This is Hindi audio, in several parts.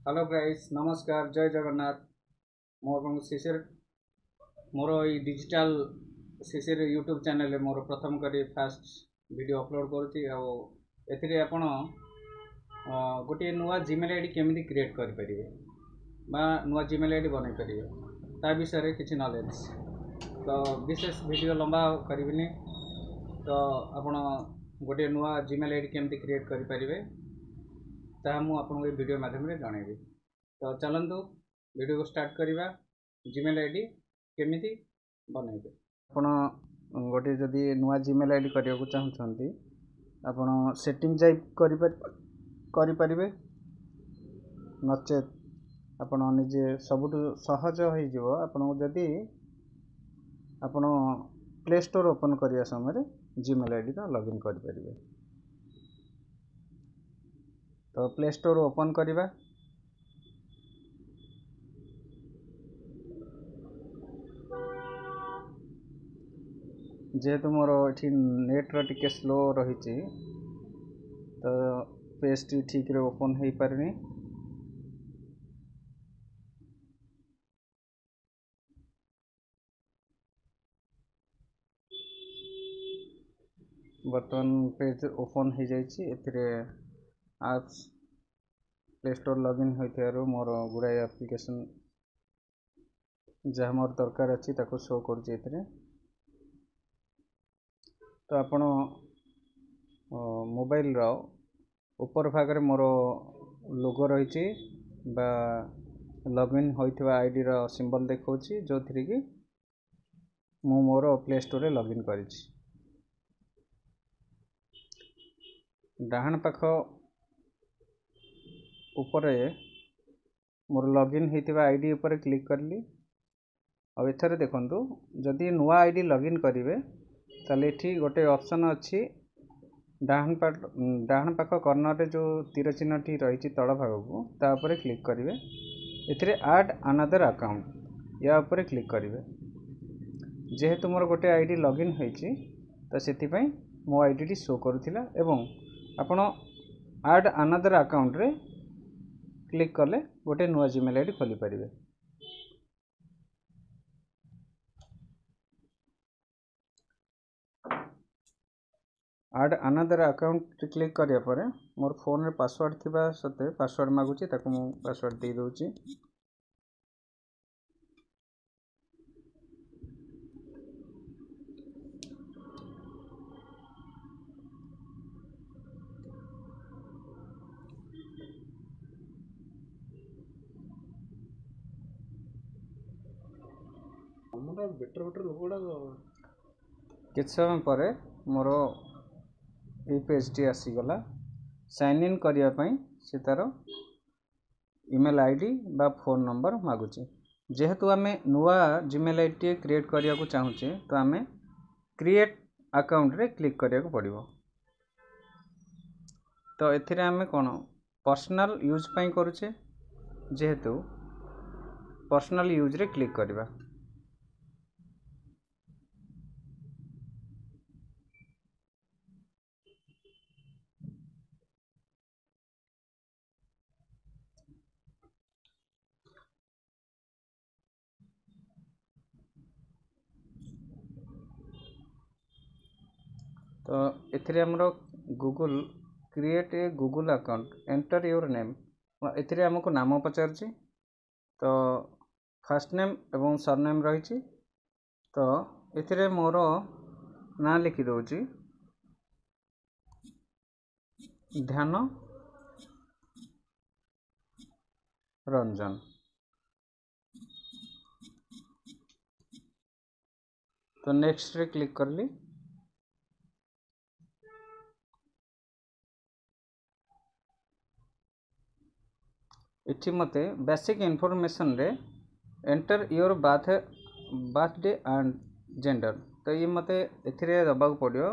हेलो गाइस, नमस्कार, जय जगन्नाथ। मोर शिशिर मोर डिजिटल शिशिर यूट्यूब चैनल मोर प्रथम करी फास्ट वीडियो अपलोड करुँची। एथिरे आपण गोटे नुआ जीमेल आईडी केमिति क्रिएट करें बा नुआ जीमेल आईडी बनई पारे ता विषय किसी नॉलेज। तो विशेष वीडियो लंबा करिविनी। तो आपण गोटे नुआ जीमेल आईडी केमिति क्रिएट करें ताहा मु आपको ये वीडियो माध्यम जनइबी। तो चलतु वीडियो को स्टार्ट करवा। जीमेल आईडी केमिति बनइबे आपण गोटे जदि नुआ जीमेल आईडी करने को चाहते आपण सेटिंग जाई करि परिबे नचेत आपण निजे सबुठ सहज हो जिवो। आपण जदि आपण प्ले स्टोर ओपन करिया समय जीमेल आईडी का लॉगिन करि परिबे। तो प्ले स्टोर ओपन करवा। जेहेतु मोर ये नेट्र टिके स्लो रही तो पेज टी ठीक रे ओपन हो पारनी। बर्तमान पेज ओपन हो जाइए। एप्स प्ले स्टोर लॉगिन होइथारु मोर गुड़ाई एप्लिकेशन जहाँ मोर दरकार अच्छी ताको शो कर। तो आपण मोबाइल रो ऊपर भाग रे मोर लोगो रही बा लॉगिन होइथवा आईडी रो सिंबल देखौछि जो थी कि मु मोर प्ले स्टोर रे लॉगिन करिछि। डाहाण पाख ऊपर मोर लॉगिन होइथवा आईडी ऊपर क्लिक करली। अब एथरे देखंतु जदि नुआ आईडी लॉगिन करिवे ताले एठी गोटे ऑप्शन अच्छी डाहाण पाख कॉर्नर रे जो तीर चिन्ह टी रही तल भाग को तापर क्लिक करिवे। एथिरे ऐड अनदर अकाउंट या ऊपर क्लिक करिवे। जेहेतु मोर गोटे आईडी लॉगिन होइछि तो सेति पई मो आईडी टी शो करूथिला एवं आपण ऐड अनदर अकाउंट रे क्लिक कले गोटे नुआ जीमेल आईडी खोली परिवे। ऐड अनदर अकाउंट क्लिक करिया परे मोर फोन रे पासवर्ड थिबा सते पासवर्ड मागुची ताको मु पासवर्ड दे दोची। किछ समय पर मोर ये पेज टी आसीगला। साइन इन करिया पई से तार ईमेल आईडी बा फोन नंबर मागुची। जेहेतु आमे नुआ जीमेल आईडी क्रिएट करिया को चाहूचे तो आमे क्रिएट अकाउंट रे क्लिक करिया को पड़िबो। तो एथिरे आमे कोन पर्सनल यूज पई करूचे जेहेतु पर्सनल यूज रे क्लिक करिबा। तो एथिरे हमरो Google create a Google account enter your name एथिरे हमको नाम पचारछि। तो फर्स्ट नेम एवं सरनेम रही। तो एथिरे मोर ना लिखि दउछि ध्यान रंजन। तो नेक्स्ट रे क्लिक करली। इठी मते बेसिक इन्फॉर्मेशन रे enter your birthday and gender. तो ये मते एथिरे दबाक पड़ियो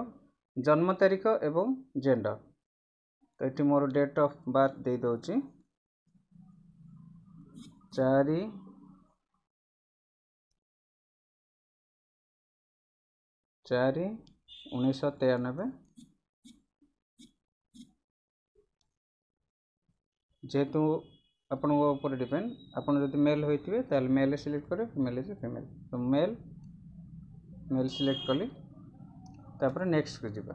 जन्म तारीख एवं जेंडर। तो ये मोर डेट ऑफ बर्थ दे दोची 4/4/1993। जेहेतु ଆପଣଙ୍କ ଉପରେ डिपेंड ଆପଣ ଯଦି मेल होइथिबे ताल मेल सिलेक्ट करे फीमेल इज फीमेल तो मेल सिलेक्ट कली तापर नेक्स्ट को जिबा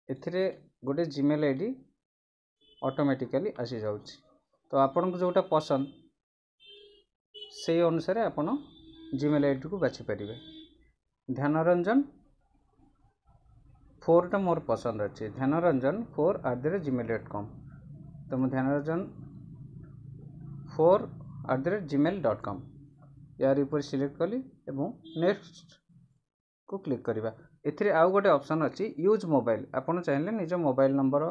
एथिरे गोटे जीमेल आईडी ऑटोमेटिकली आसी जाउछि तो आपन को जोटा पसंद से अनुसार आपण जीमेल आईडी को बाछि परिबे ध्यानरंजन 4 टा मोर पसंद अच्छे ध्यानरंजन 4@gmail.com तो मैं ध्यानरंजन 4@gmail.com यार ऊपर सिलेक्ट कली एवं नेक्स्ट को क्लिक करवा एथिरे आउ गोटे ऑप्शन अच्छी यूज मोबाइल आपन चाहिले निज मोबाइल नंबर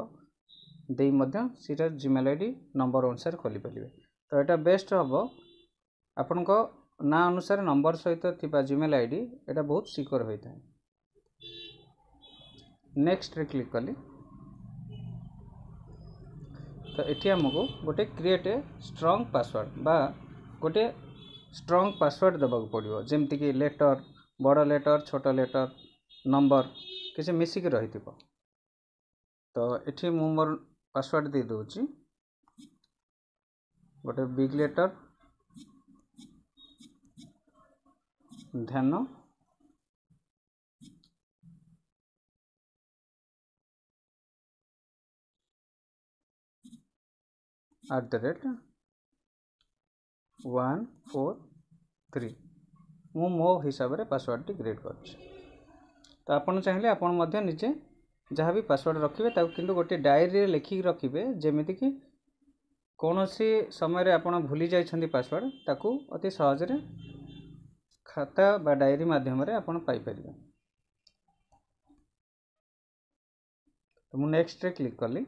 दे मध्य सीटा जीमेल आईडी नंबर अनुसार खोली परिबे तो एटा बेस्ट हबो आपन को ना अनुसार नंबर सहित थिबा जीमेल आईडी एटा बहुत सिक्योर होइता है नेक्स्ट रे क्लिक कली तो एठी हमको गोटे क्रिएट ए स्ट्रांग पासवर्ड बा गोटे स्ट्रांग पासवर्ड देबाक पड़िबो जेमति कि लेटर बड़ लेटर छोट लेटर नंबर किसी मिसिक रही तो एठी मु मोर पासवर्ड दे दोची गोटे बिग लेटर ध्यान @143 मु मो हिसाब रे पासवर्ड टी क्रिएट कर तो आपन चाहिए आपन मध्य निजे जहाँ भी पासवर्ड रखिए ताकू किंतु गोटे डायरी लिखिक रखिए जेमिति कि कौन सी समय रे आपन भूली जाइछंती पासवर्ड ताकू अति सहज रे खाता बा डायरी माध्यम रे आपन पाई परिबे तो मु नेक्स्ट रे क्लिक करली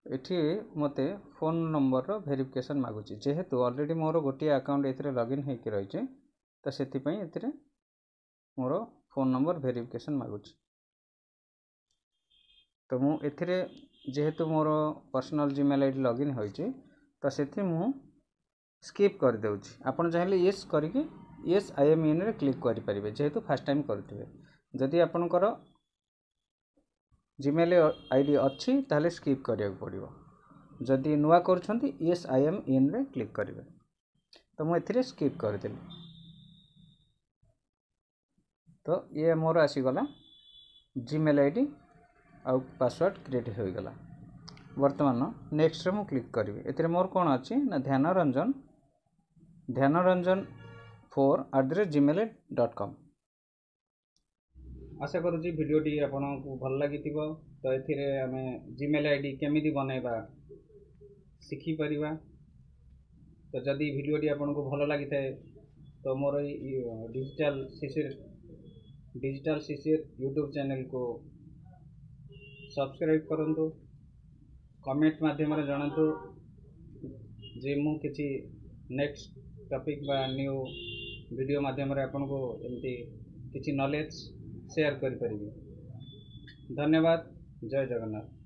एठी मते फोन नंबर रो वेरिफिकेशन मागुची जेहेतु ऑलरेडी मोर गोटे अकाउंट एथिरे लॉगिन हे कि रहिचे तो सेति पई एथिरे मोर फोन नंबर वेरिफिकेशन मागुची तो मु एथिरे जेहेतु मोर पर्सनल जीमेल आईडी लॉगिन होइचे तो सेति मु स्किप कर देउची आपन चाहिले यस करिके यस आई एम इन रे क्लिक करि परिबे जेहेतु फर्स्ट टाइम करथिबे जदि आपनकर जीमेल आईडी अच्छी ताले स्किप करिया पड़िबो जदि नुआ करछंती यस आई एम इन रे क्लिक करिवे तो मु एथिरे स्किप कर देली तो ये मोर आसी गला जीमेल आईडी आउ पासवर्ड क्रिएट हो गला वर्तमान नेक्स्ट रे मु क्लिक करिवे एथिरे मोर कोन अछि ना ध्यानरंजन 4@gmail.com आशा करूँ वीडियो टी आपको भल लगी तो एथिरे आमे जीमेल आईडी केमिति बनैबा सिखि परिबा तो जदि वीडियो टी आपको भल लगी थाए तो मोर डिजिटल शिशिर यूट्यूब चैनल को सब्सक्राइब करंतु कमेंट माध्यम रे जणांतु जे मु किछि नेक्स्ट टॉपिक बा न्यू वीडियो माध्यम रे आपको एमती किछि नॉलेज शेयर करि परिबे धन्यवाद जय जगन्नाथ।